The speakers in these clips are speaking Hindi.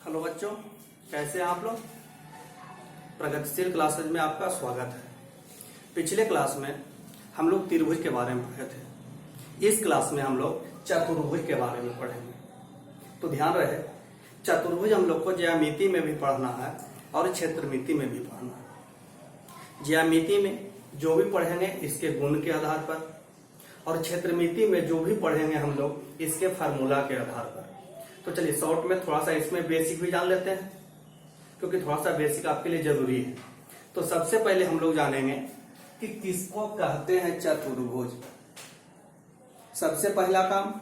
हेलो बच्चों, कैसे हैं आप लोग। प्रगतिशील क्लासेज में आपका स्वागत है। पिछले क्लास में हम लोग त्रिभुज के बारे में पढ़े थे। इस क्लास में हम लोग चतुर्भुज के बारे में पढ़ेंगे। तो ध्यान रहे, चतुर्भुज हम लोग को ज्यामिति में भी पढ़ना है और क्षेत्रमिति में भी पढ़ना है। ज्यामिति में जो भी पढ़ेंगे इसके गुण के आधार पर, और क्षेत्रमिति में जो भी पढ़ेंगे हम लोग इसके फार्मूला के आधार पर। तो चलिए शॉर्ट में थोड़ा सा इसमें बेसिक भी जान लेते हैं, क्योंकि थोड़ा सा बेसिक आपके लिए जरूरी है। तो सबसे पहले हम लोग जानेंगे कि किसको कहते हैं चतुर्भुज। सबसे पहला काम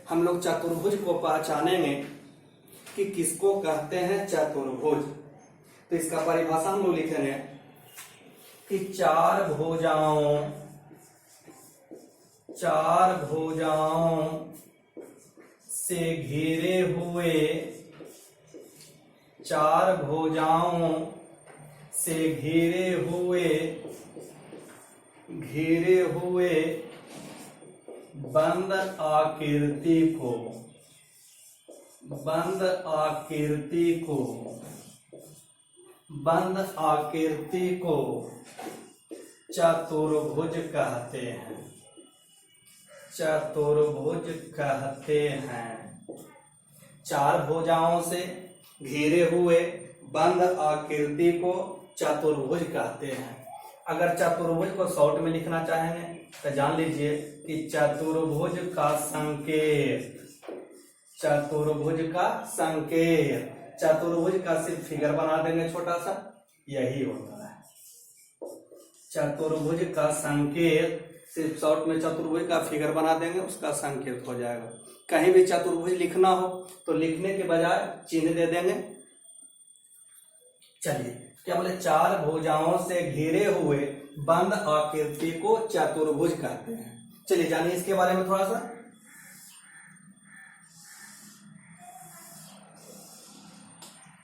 हम लोग चतुर्भुज को पहचानेंगे कि किसको कहते हैं चतुर्भुज। तो इसका परिभाषा हम लोग लिखेंगे कि चार भुजाओं से घिरे हुए, चार भुजाओं से घिरे हुए बंद आकृति को चतुर्भुज कहते हैं। चार भुजाओं से घिरे हुए बंद आकृति को चतुर्भुज कहते हैं। अगर चतुर्भुज को शॉर्ट में लिखना चाहेंगे तो जान लीजिए कि चतुर्भुज का सिर्फ फिगर बना देंगे छोटा सा, यही होता है। चतुर्भुज का संकेत सिर्फ शॉर्ट में चतुर्भुज का फिगर बना देंगे, उसका संकेत हो जाएगा। कहीं भी चतुर्भुज लिखना हो तो लिखने के बजाय चिन्ह दे देंगे। चलिए क्या बोले, चार भुजाओं से घिरे हुए बंद आकृति को चतुर्भुज कहते हैं। चलिए जानिए इसके बारे में थोड़ा सा।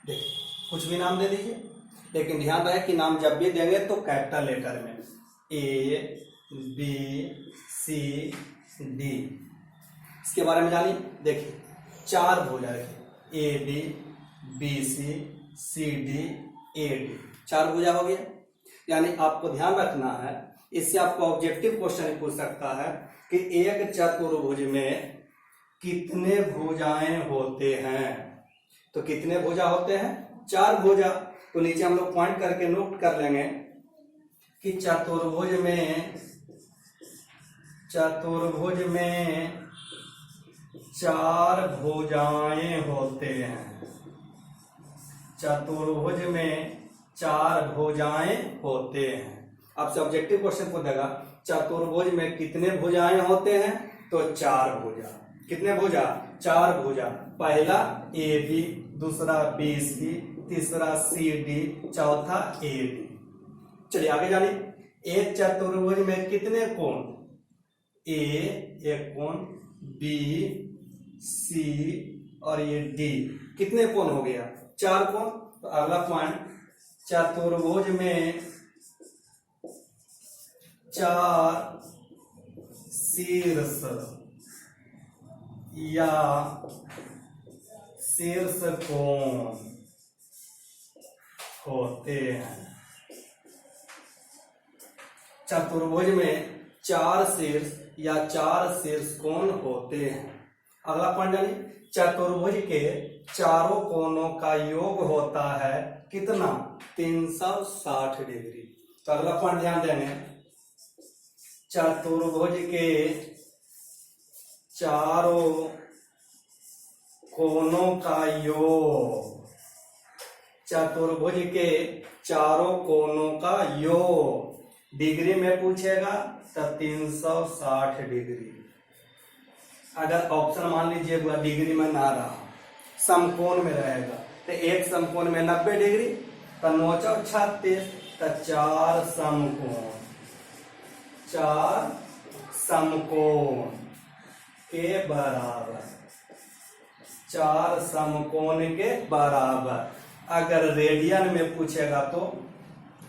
देखिए कुछ भी नाम दे दीजिए, लेकिन ध्यान रहे कि नाम जब भी देंगे तो कैपिटल लेटर में, A B C D। इसके बारे में जानिए। देखिए चार भुजा रखिए, A B B C C D A D, चार भुजा हो गया। यानी आपको ध्यान रखना है, इससे आपको ऑब्जेक्टिव क्वेश्चन पूछ सकता है कि एक चतुर्भुज में कितने भुजाएं होते हैं। तो कितने भुजा होते हैं? चार भुजा। तो नीचे हम लोग पॉइंट करके नोट कर लेंगे कि चतुर्भुज में चार भुजाएं होते हैं। चतुर्भुज में चार भुजाएं होते हैं। आपसे ऑब्जेक्टिव क्वेश्चन पूछेगा चतुर्भुज में कितने भुजाएं होते हैं, तो चार भुजा। कितने भुजा? चार भुजा। पहला AB, दूसरा BC, तीसरा CD, चौथा AD। चलिए आगे जानिए। एक चतुर्भुज में कितने कोण? A एक कोण, B C और ये D, कितने कोण हो गया? चार कोण। तो अगला पॉइंट, चतुर्भुज में चार शीर्ष या शीर्ष कोण होते हैं। चतुर्भुज में चार शीर्ष या चार शीर्ष कोण होते हैं। अगला पॉइंट जानिए, चतुर्भुज के चारों कोणों का योग होता है कितना? 360 डिग्री। तो अगला पॉइंट ध्यान देंगे, चतुर्भुज के चारों कोणों का योग, चतुर्भुज के चारों कोणों का योग डिग्री में पूछेगा तो 360 डिग्री। अगर ऑप्शन मान लीजिए डिग्री में ना रहा, समकोण में रहेगा, तो एक समकोण में 90 डिग्री, तो 9 चौक 36, तो चार समकोण के बराबर, चार समकोण के बराबर। अगर रेडियन में पूछेगा तो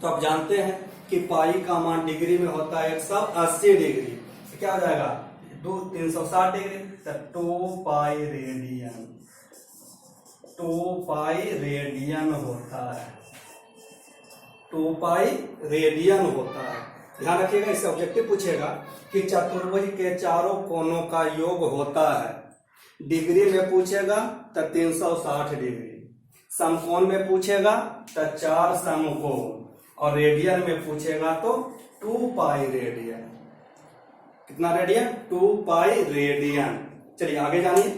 आप जानते हैं कि पाई का मान डिग्री में होता है 180 डिग्री। तो क्या हो जाएगा 360 डिग्री, तो 2 पाई रेडियन। 2 पाई रेडियन होता है। 2 पाई रेडियन होता है। ध्यान रखिएगा, इससे ऑब्जेक्टिव पूछेगा कि चतुर्भुज के चारों कोनों का योग होता है। डिग्री में पूछेगा तो 360 डिग्री, समकोण में पूछेगा तो 4 समकोण, और रेडियन में पूछेगा तो 2 पाई रेडियन। कितना रेडियन? 2 pi radian. चलिए आगे जानिए।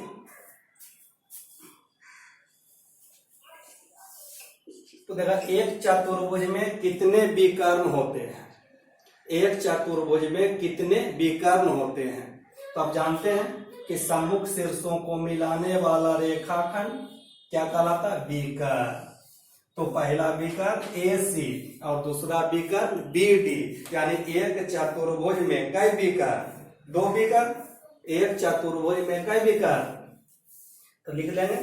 तो देखा, एक चतुर्भुज में कितने विकर्ण होते हैं? एक चतुर्भुज में कितने विकर्ण होते हैं? तो आप जानते हैं कि सम्मुख शीर्षों को मिलाने वाला रेखाखंड क्या कहलाता है? विकर्ण। तो पहला विकर्ण AC और दूसरा विकर्ण BD, यानी एक चतुर्भुज में कई विकर्ण? 2 विकर्ण। एक चतुर्भुज में कई विकर्ण? तो लिख लेंगे,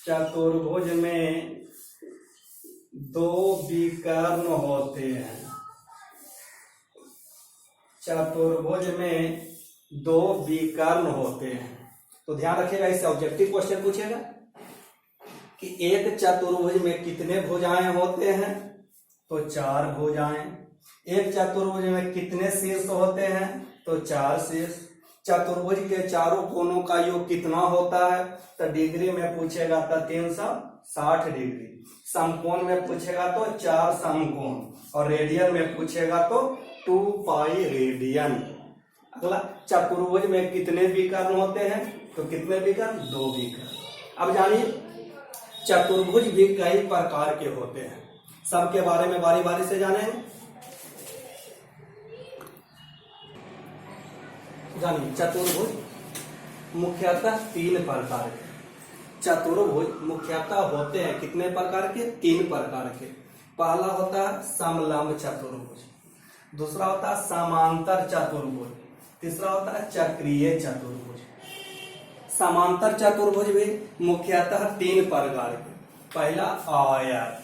चतुर्भुज में 2 विकर्ण होते हैं। चतुर्भुज में 2 विकर्ण होते हैं। तो ध्यान रखिएगा, इससे ऑब्जेक्टिव क्वेश्चन पूछेगा कि एक चतुर्भुज में कितने भुजाएं होते हैं? तो 4 भुजाएं। एक चतुर्भुज में कितने शीर्ष होते हैं? तो 4 शीर्ष। चतुर्भुज के चारों कोनों का योग कितना होता है? तो डिग्री में पूछेगा तो 360 डिग्री, समकोण में पूछेगा तो 4 समकोण, और रेडियन में पूछेगा तो 2 पाई रेडियन। अगला, चतुर्भुज में कितने विकर्ण होते हैं? तो कितने विकर्ण? 2 विकर्ण। अब जानिए, चतुर्भुज भी कई प्रकार के होते हैं। सबके बारे में बारी बारी से जानेंगे। जानिए, चतुर्भुज मुख्यतः 3 प्रकार के। चतुर्भुज मुख्यतः होते हैं कितने प्रकार के? 3 प्रकार के। पहला होता है समलंब चतुर्भुज, दूसरा होता है समांतर चतुर्भुज, तीसरा होता है चक्रीय चतुर्भुज। समांतर चतुर्भुज भी मुख्यतः 3 प्रकार के। पहला आयत,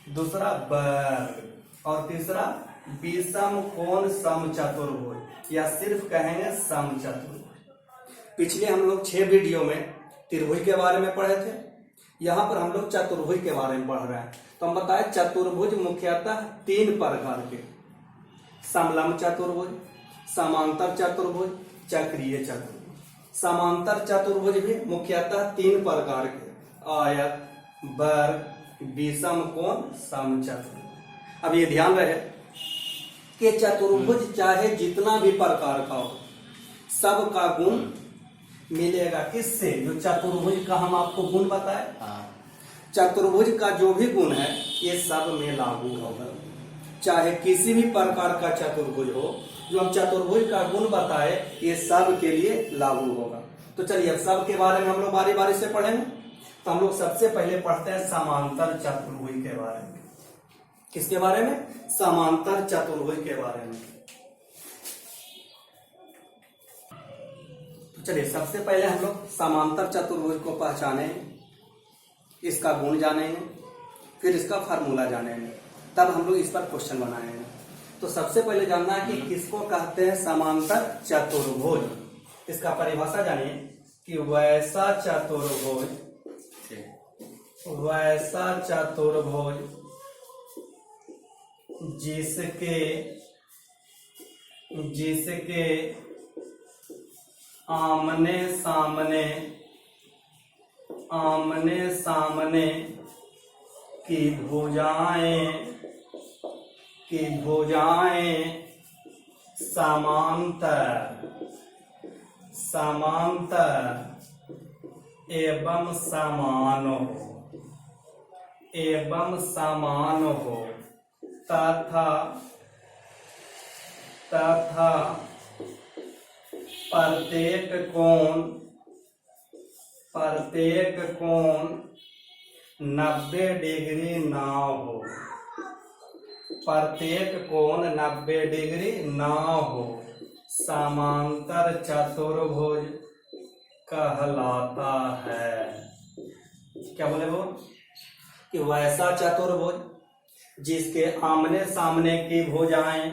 दूसरा वर्ग, और तीसरा विषम कोण समचतुर्भुज, या सिर्फ कहेंगे समचतुर्भुज। पिछले हम लोग 6 वीडियो में त्रिभुज के बारे में पढ़े थे। यहाँ पर हम लोग चतुर्भुज के बारे में पढ़ रहे हैं। तो हम बताए मुख्यतः 3 प्रकार के: समलंब चतुर्भुज, समांतर चतुर्भुज, चक्रीय चतुर्भुज। समांतर चतुर्भुज भी मुख्यतः 3 प्रकार के: आयत, वर्ग, विषम कोण समचतुर्भुज। अब ये ध्यान रहे कि चतुर्भुज चाहे जितना भी प्रकार का हो, सबका गुण मिलेगा किससे? जो चतुर्भुज का हम आपको गुण बताए, चतुर्भुज का जो भी गुण है ये सब में लागू होगा। चाहे किसी भी प्रकार का चतुर्भुज हो, जो हम चतुर्भुज का गुण बताए ये सब के लिए लागू होगा। तो चलिए, अब सब के बारे में हम लोग बारी बारी से पढ़ेंगे। तो हम लोग सबसे पहले पढ़ते हैं समांतर चतुर्भुज के बारे में। किसके बारे में? समांतर चतुर्भुज के बारे में। तो चलिए, सबसे पहले हम लोग समांतर चतुर्भुज को पहचाने, इसका गुण जानेंगे, फिर इसका फार्मूला जानेंगे, तब हम लोग इस पर क्वेश्चन बनाएंगे। तो सबसे पहले जानना है कि किसको कहते हैं समांतर चतुर्भुज। इसका परिभाषा जानिए कि वैसा चतुर्भुज जिसके आमने सामने की भुजाएं समांतर एवं समान हो तथा प्रत्येक कोण 90 डिग्री ना हो। प्रत्येक कोण 90 डिग्री ना हो, समांतर चतुर्भुज कहलाता है। क्या बोले वो? कि वैसा चतुर्भुज जिसके आमने सामने की भुजाएं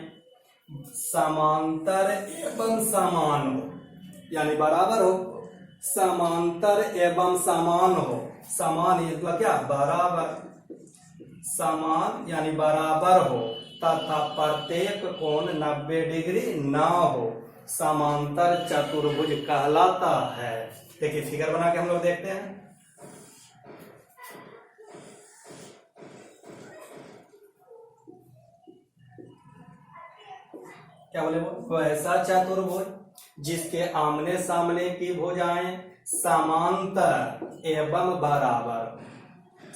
समांतर एवं समान हो, यानी बराबर हो, समांतर एवं समान हो। समान मतलब क्या? बराबर। समान यानी बराबर हो तथा प्रत्येक कोण 90 डिग्री ना हो, समांतर चतुर्भुज कहलाता है। देखिए फिगर बना के हम लोग देखते हैं। क्या बोले वो? वैसा चतुर्भुज जिसके आमने सामने की भुजाएं समांतर एवं बराबर,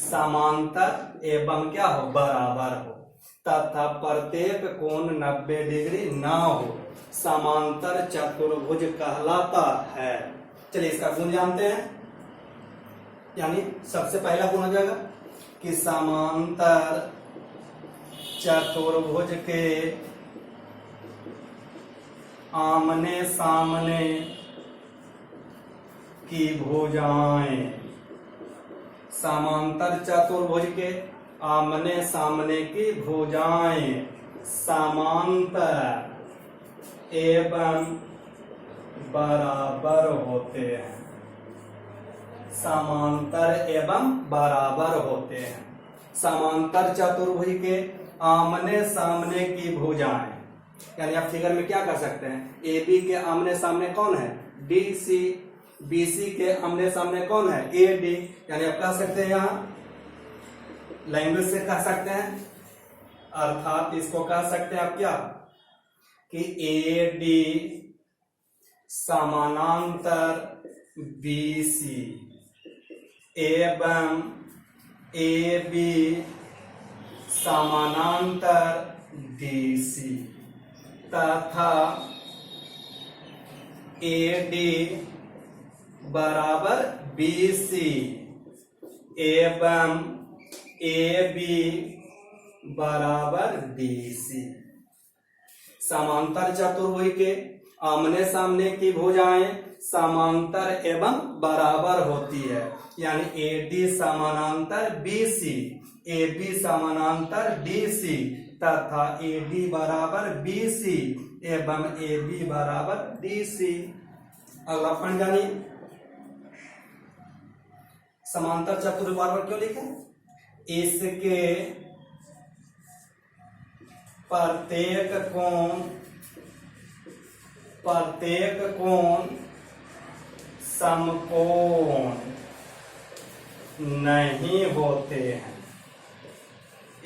समांतर एवं क्या हो? बराबर हो तथा प्रत्येक कोण 90 डिग्री ना हो, समांतर चतुर्भुज कहलाता है। चलिए इसका गुण जानते हैं। यानी सबसे पहला गुण हो जाएगा कि समांतर चतुर्भुज के आमने सामने की भुजाएं, समांतर चतुर्भुज के आमने सामने की भुजाएं समांतर एवं बराबर होते हैं। समांतर एवं बराबर होते हैं। समांतर चतुर्भुज के आमने सामने की भुजाएं, यानी आप फिगर में क्या कर सकते हैं? ए बी के आमने सामने कौन है? D C. बी सी के आमने सामने कौन है? A D. यानी आप कह सकते हैं, यहां लैंग्वेज से कह सकते हैं, अर्थात इसको कह सकते हैं आप क्या कि ए डी समानांतर बी सी एवं ए बी समानांतर डी सी तथा ए डी बराबर बी सी एवं ए बी बराबर डी सी। समांतर चतुर्भुज के आमने सामने की भुजाएं समांतर एवं बराबर होती है। यानी ए डी समानांतर बी सी, ए बी समानांतर डी सी तथा ए डी बराबर बी सी एवं ए बी बराबर डी सी। अगला पॉइंट जानिए, समांतर चतुर्भुज बराबर क्यों लिखे? इसके प्रत्येक कोण समकोण नहीं होते हैं।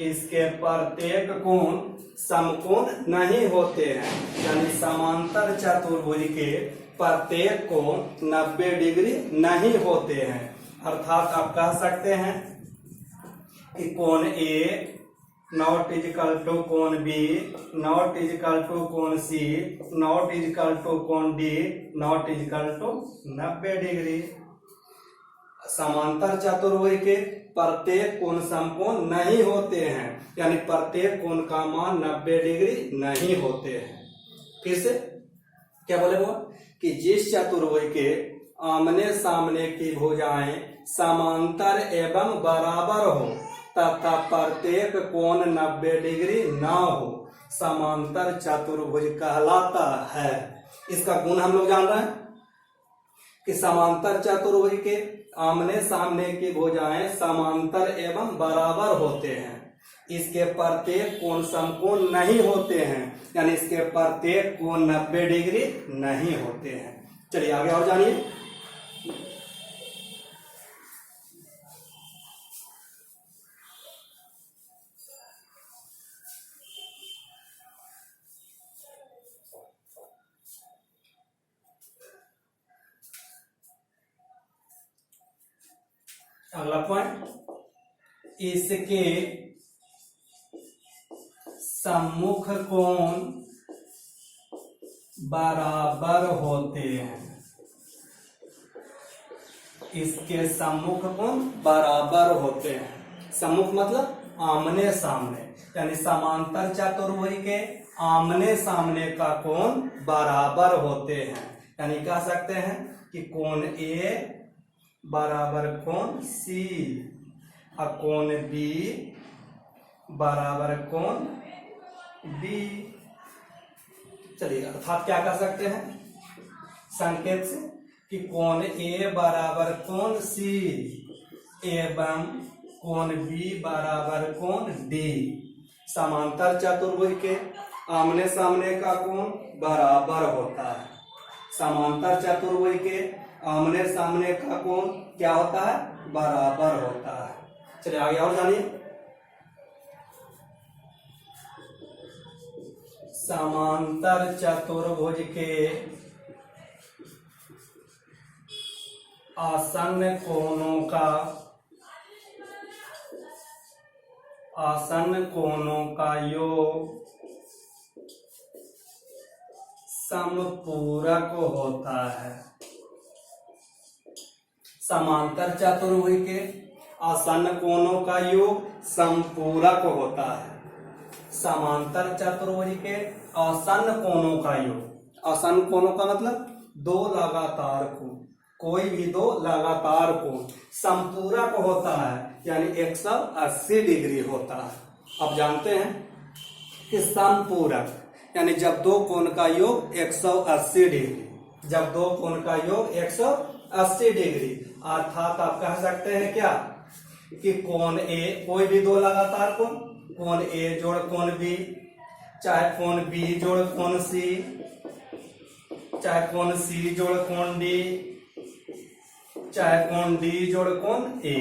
इसके प्रत्येक कोण समकोण नहीं होते हैं। यानी समांतर चतुर्भुज के प्रत्येक कोण 90 डिग्री नहीं होते हैं। अर्थात आप कह सकते हैं कि कोण ए नॉट इजिकल टू कोण बी, नॉट इजिकल टू कोण सी, नॉट इजिकल टू कोण D, not equal to 90 degree. समांतर चतुर्भुज के प्रत्येक कोण समकोण नहीं होते हैं। यानी प्रत्येक कोण का मान 90 डिग्री नहीं होते हैं। फिर से क्या बोले वो? कि जिस चतुर्भुज के आमने सामने की भुजाएं समांतर एवं बराबर हो तथा प्रत्येक कोण 90 डिग्री ना हो, समांतर चतुर्भुज कहलाता है। इसका गुण हम लोग जान रहे हैं कि समांतर चतुर्भुज के आमने सामने की भुजाएं समांतर एवं बराबर होते हैं। इसके प्रत्येक कोण समकोण नहीं होते हैं। यानी इसके प्रत्येक कोण 90 डिग्री नहीं होते हैं। चलिए आगे और जानिए। अगला पॉइंट, इसके सम्मुख कोण बराबर होते हैं। इसके सम्मुख कोण बराबर होते हैं। सम्मुख मतलब आमने सामने, यानी समांतर चतुर्भुज के आमने सामने का कोण बराबर होते हैं। यानी कह सकते हैं कि कोण ए बराबर कोण सी और कोण बी बराबर कोण बी। चलिए अर्थात क्या कह सकते हैं संकेत से कि कोण ए बराबर कोण सी एवं कोण बी बराबर कोण डी। समांतर चतुर्भुज के आमने सामने का कोण बराबर होता है। समांतर चतुर्भुज के आमने सामने का कोण क्या होता है? बराबर होता है। चलिए आगे और जानिए। समांतर चतुर्भुज के आसन्न कोणों का योग समपूरक होता है। समांतर चतुर्भुज के आसन्न कोणों का योग समपूरक होता है। समांतर चतुर्भुज के आसन्न कोणों का योग, आसन्न कोणों का मतलब दो लगातार कोण, कोई भी दो लगातार कोण समपूरक होता है, यानी 180 डिग्री होता है। अब जानते हैं कि समपूरक यानी जब दो कोण का योग 180 डिग्री, जब दो कोण का योग 180 डिग्री, अर्थात आप कह सकते हैं क्या कि कोण ए, कोई भी दो लगातार कोण, कोण ए जोड़ कोण बी, चाहे कोण बी जोड़ कोण सी, चाहे कोण सी जोड़ कोण डी, चाहे कोण डी जोड़ कोण ए,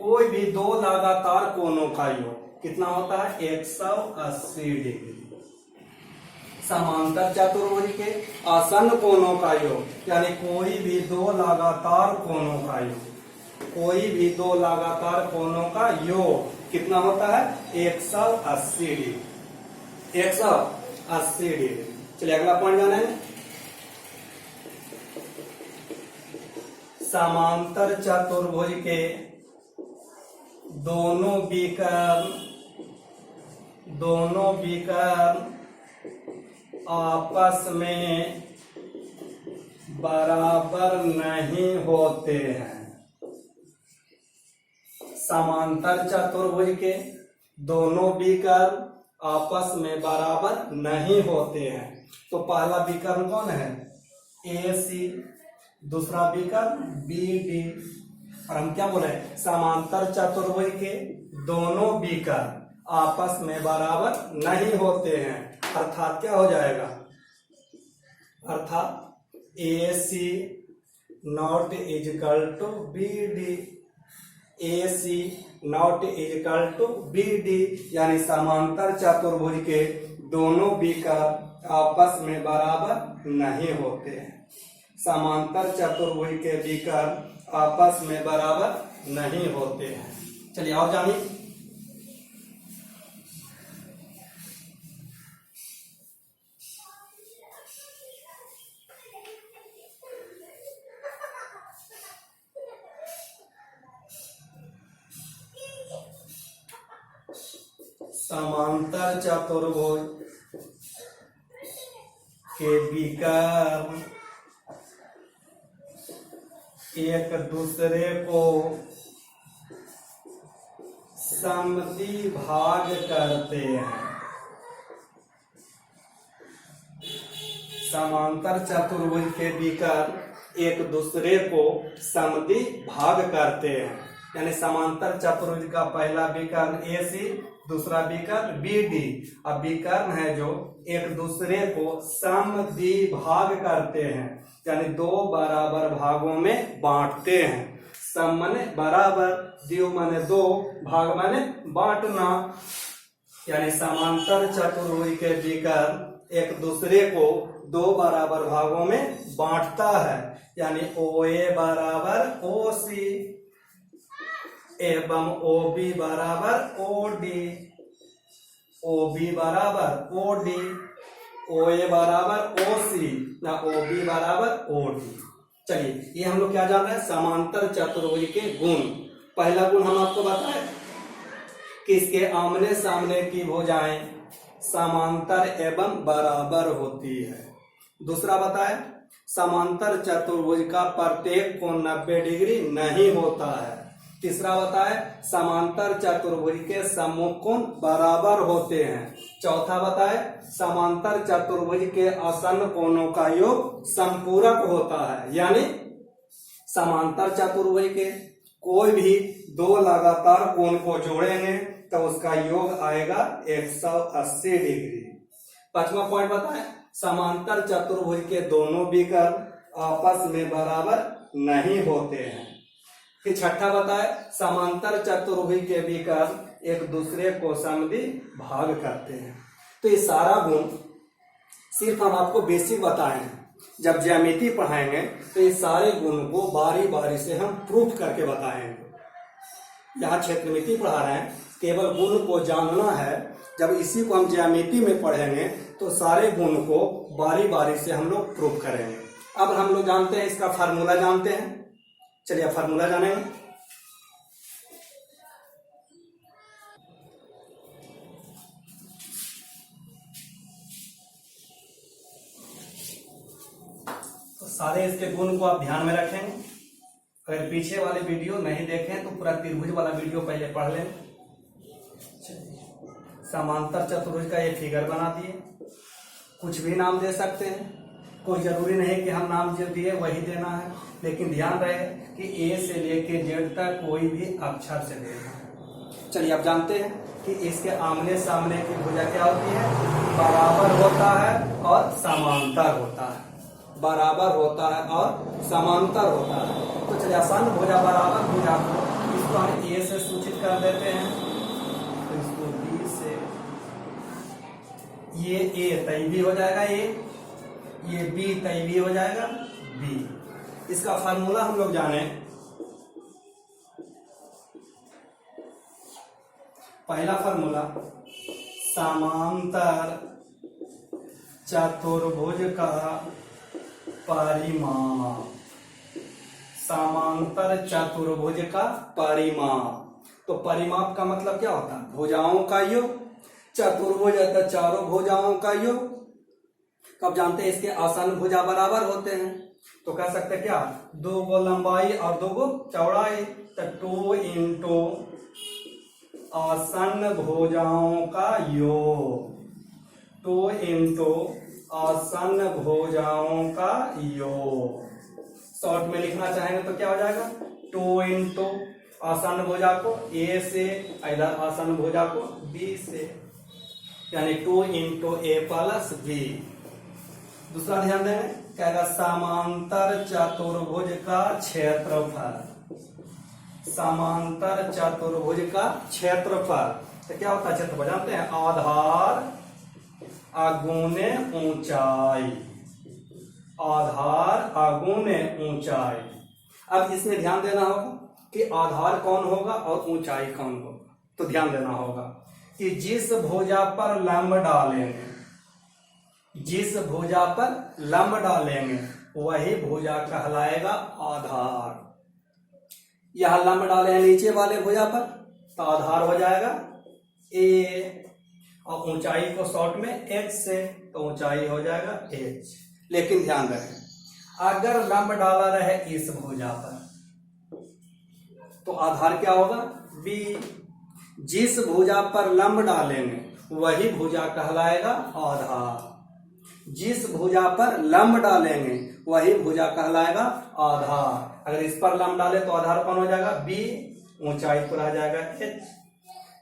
कोई भी दो लगातार कोणों का योग कितना होता है? 180 डिग्री। समांतर चतुर्भुज के आसन्न कोणों का योग यानी कोई भी दो लगातार कोणों का योग, कोई भी दो लगातार कोणों का योग कितना होता है? 180 डिग्री, 180 डिग्री। चलिए अगला पॉइंट जाना है। समांतर चतुर्भुज के दोनों विकर्ण आपस में बराबर नहीं होते हैं। समांतर चतुर्भुज के दोनों विकर्ण आपस में बराबर नहीं होते हैं। तो पहला विकर्ण कौन है? ए सी, दूसरा विकर्ण बी डी। और हम क्या बोले? समांतर चतुर्भुज के दोनों विकर्ण आपस में बराबर नहीं होते हैं, अर्थात क्या हो जाएगा? अर्थात A C not equal to B D, A C not equal to B D, यानी समांतर चतुर्भुज के दोनों विकर्ण आपस में बराबर नहीं होते हैं। समांतर चतुर्भुज के विकर्ण आपस में बराबर नहीं होते हैं। चलिए और जानिए। समांतर चतुर्भुज के विकर्ण एक दूसरे को समद्विभाग करते हैं। समांतर चतुर्भुज के विकर्ण एक दूसरे को समद्विभाग करते हैं, यानी समांतर चतुर्भुज का पहला विकर्ण ए सी, दूसरा विकर्ण बी डी। अब विकर्ण है जो एक दूसरे को समद्विभाग करते हैं, यानी दो बराबर भागों में बांटते हैं। सम माने बराबर, द्वि माने दो, भाग माने बांटना, यानी समांतर चतुर्भुज के विकर्ण एक दूसरे को दो बराबर भागों में बांटता है, यानी ओ ए बराबर ओ सी एवं ओ बी बराबर ओ डी, ओ बी बराबर ओ डी, ओ ए बराबर ओ सी ना ओ बी बराबर ओ डी। चलिए ये हम लोग क्या जान रहे हैं? समांतर चतुर्भुज के गुण। पहला गुण हम आपको बताएं कि इसके आमने सामने की भुजाएं समांतर एवं बराबर होती है। दूसरा बताएं समांतर चतुर्भुज का प्रत्येक कोण 90 डिग्री नहीं होता है। तीसरा बताए समांतर चतुर्भुज के सम्मुख कोण बराबर होते हैं। चौथा बताए समांतर चतुर्भुज के आसन्न कोणों का योग समपूरक होता है। यानी समांतर चतुर्भुज के कोई भी दो लगातार कोण को जोड़ेंगे तो उसका योग आएगा 180 डिग्री। पांचवा पॉइंट बताए समांतर चतुर्भुज के दोनों विकर्ण आपस में बराबर नहीं होते हैं। फिर छठा बताए समांतर चतुर्भुज के विकर्ण एक दूसरे को समद्वि भाग करते हैं। तो ये सारा गुण सिर्फ हम आपको बेसिक बताए हैं। जब ज्यामिति पढ़ाएंगे तो ये सारे गुण को बारी बारी से हम प्रूफ करके बताएंगे। यहाँ क्षेत्रमिति पढ़ा रहे हैं, केवल गुण को जानना है। जब इसी को हम ज्यामिति में पढ़ेंगे तो सारे गुण को बारी बारी से हम लोग प्रूफ करेंगे। अब हम लोग जानते हैं, इसका फार्मूला जानते हैं। चलिए फार्मूला जानेंगे। तो सारे इसके गुण को आप ध्यान में रखेंगे। अगर पीछे वाले वीडियो नहीं देखें तो पूरा त्रिभुज वाला वीडियो पहले पढ़ लें। समांतर चतुर्भुज का ये फिगर बना दिए, कुछ भी नाम दे सकते हैं, कोई जरूरी नहीं कि हम नाम जो दिए वही देना है, लेकिन ध्यान रहे कि ए से लेके जेड तक कोई भी अक्षर से देना है। चलिए आप जानते हैं कि इसके आमने सामने की भुजा क्या होती है, बराबर होता है और समांतर होता है। बराबर होता है और समांतर होता है। तो चलिए आसान भुजा बराबर भुजा को इसको हम ए से सूचित कर देते हैं, तो इसको बी से, ये ए तय भी हो जाएगा ये बी तय भी हो जाएगा बी। इसका फार्मूला हम लोग जाने। पहला फार्मूला समांतर चतुर्भुज का परिमाप। समांतर चतुर्भुज का परिमाप, तो परिमाप का मतलब क्या होता है, भुजाओं का योग। चतुर्भुज है तो चारों भुजाओं का योग। तो आप जानते हैं इसके आसन्न भुजा बराबर होते हैं, तो कह सकते हैं क्या, 2 गो लंबाई और 2 गो चौड़ाई, तो 2 इंटू आसन्न भुजाओं का योग। 2 इंटू आसन्न भुजाओं का योग। शॉर्ट में लिखना चाहेंगे तो क्या हो जाएगा, 2 इंटू आसन्न भुजा को ए से, इधर आसन्न भुजा को बी से, यानी 2 इंटू ए प्लस बी। दूसरा ध्यान देंगे, कहेगा समांतर चतुर्भुज का क्षेत्रफल। समांतर चतुर्भुज का क्षेत्रफल, तो क्या होता है क्षेत्रफल, जानते हैं, आधार अगुणे ऊंचाई। आधार अगुणे ऊंचाई। अब इसमें ध्यान देना होगा कि आधार कौन होगा और ऊंचाई कौन होगा। तो ध्यान देना होगा कि जिस भुजा पर लंब डालेंगे, जिस भुजा पर लंब डालेंगे वही भुजा कहलाएगा आधार। यहां लंब डाले हैं नीचे वाले भुजा पर, तो आधार हो जाएगा ए, और ऊंचाई को शॉर्ट में h से, तो ऊंचाई हो जाएगा h। लेकिन ध्यान रखें, अगर लंब डाला रहे इस भुजा पर तो आधार क्या होगा, b। जिस भुजा पर लंब डालेंगे वही भुजा कहलाएगा आधार। जिस भुजा पर लंब डालेंगे वही भुजा कहलाएगा आधार। अगर इस पर लंब डाले तो आधार कौन हो जाएगा, b, ऊंचाई पर आ जाएगा h।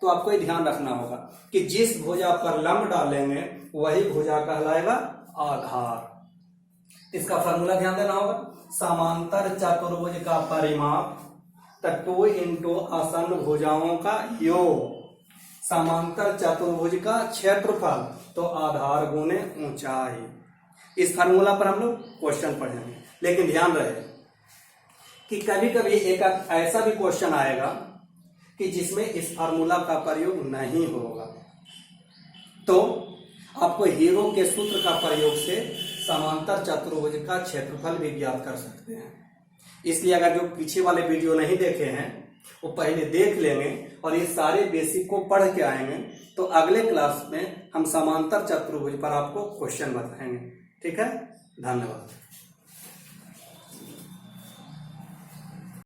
तो आपको ये ध्यान रखना होगा कि जिस भुजा पर लंब डालेंगे वही भुजा कहलाएगा आधार। इसका फार्मूला ध्यान देना होगा, समांतर चतुर्भुज का परिमाप, 2 इंटू आसन्न भुजाओं का योग। समांतर चतुर्भुज का क्षेत्रफल, तो आधार गुणे ऊंचाई। इस फार्मूला पर हम लोग क्वेश्चन पढ़ेंगे। लेकिन ध्यान रहे कि कभी कभी एक ऐसा भी क्वेश्चन आएगा कि जिसमें इस फार्मूला का प्रयोग नहीं होगा, तो आपको हीरो के सूत्र का प्रयोग से समांतर चतुर्भुज का क्षेत्रफल भी ज्ञात कर सकते हैं। इसलिए अगर जो पीछे वाले वीडियो नहीं देखे हैं वो पहले देख लेंगे और ये सारे बेसिक को पढ़ के आएंगे, तो अगले क्लास में हम समांतर चतुर्भुज पर आपको क्वेश्चन बताएंगे। ठीक है, धन्यवाद।